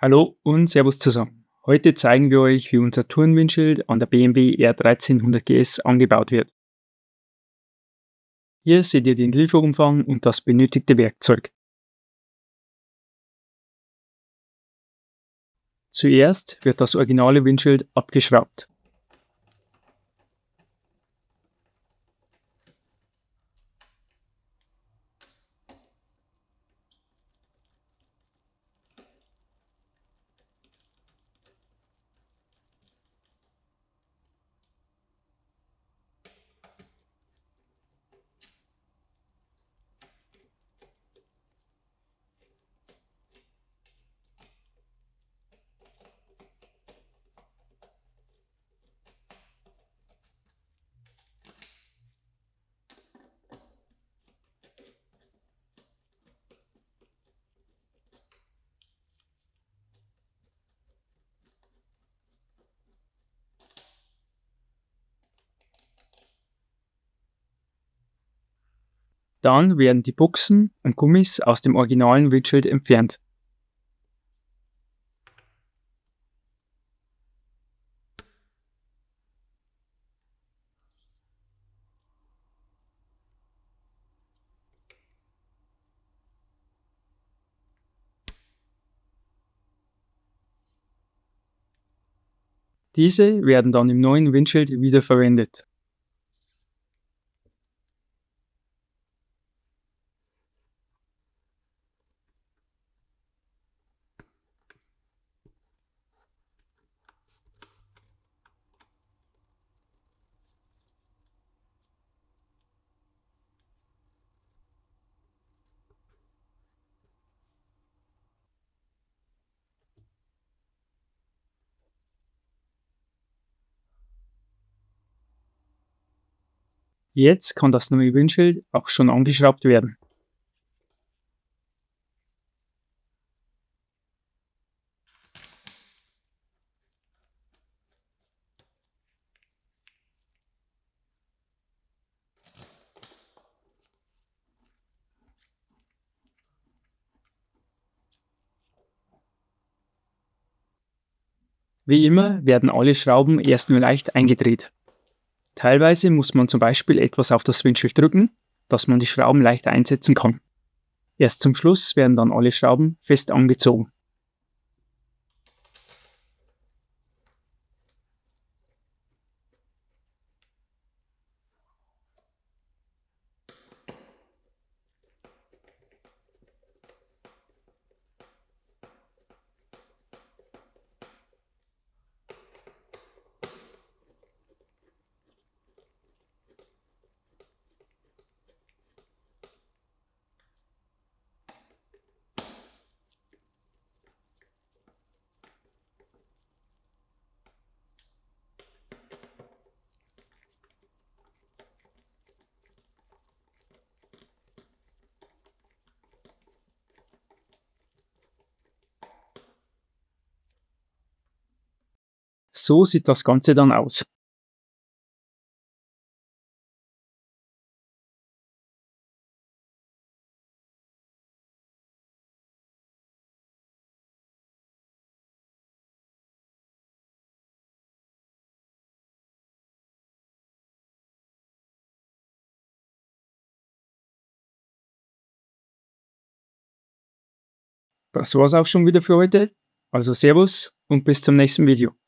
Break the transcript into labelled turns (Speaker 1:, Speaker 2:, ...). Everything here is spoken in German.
Speaker 1: Hallo und Servus zusammen. Heute zeigen wir euch, wie unser Tourenwindschild an der BMW R1300 GS angebaut wird. Hier seht ihr den Lieferumfang und das benötigte Werkzeug. Zuerst wird das originale Windschild abgeschraubt. Dann werden die Buchsen und Gummis aus dem originalen Windschild entfernt. Diese werden dann im neuen Windschild wiederverwendet. Jetzt kann das neue Windschild auch schon angeschraubt werden. Wie immer werden alle Schrauben erst nur leicht eingedreht. Teilweise muss man zum Beispiel etwas auf das Windschild drücken, dass man die Schrauben leicht einsetzen kann. Erst zum Schluss werden dann alle Schrauben fest angezogen. So sieht das Ganze dann aus. Das war's auch schon wieder für heute. Also Servus und bis zum nächsten Video.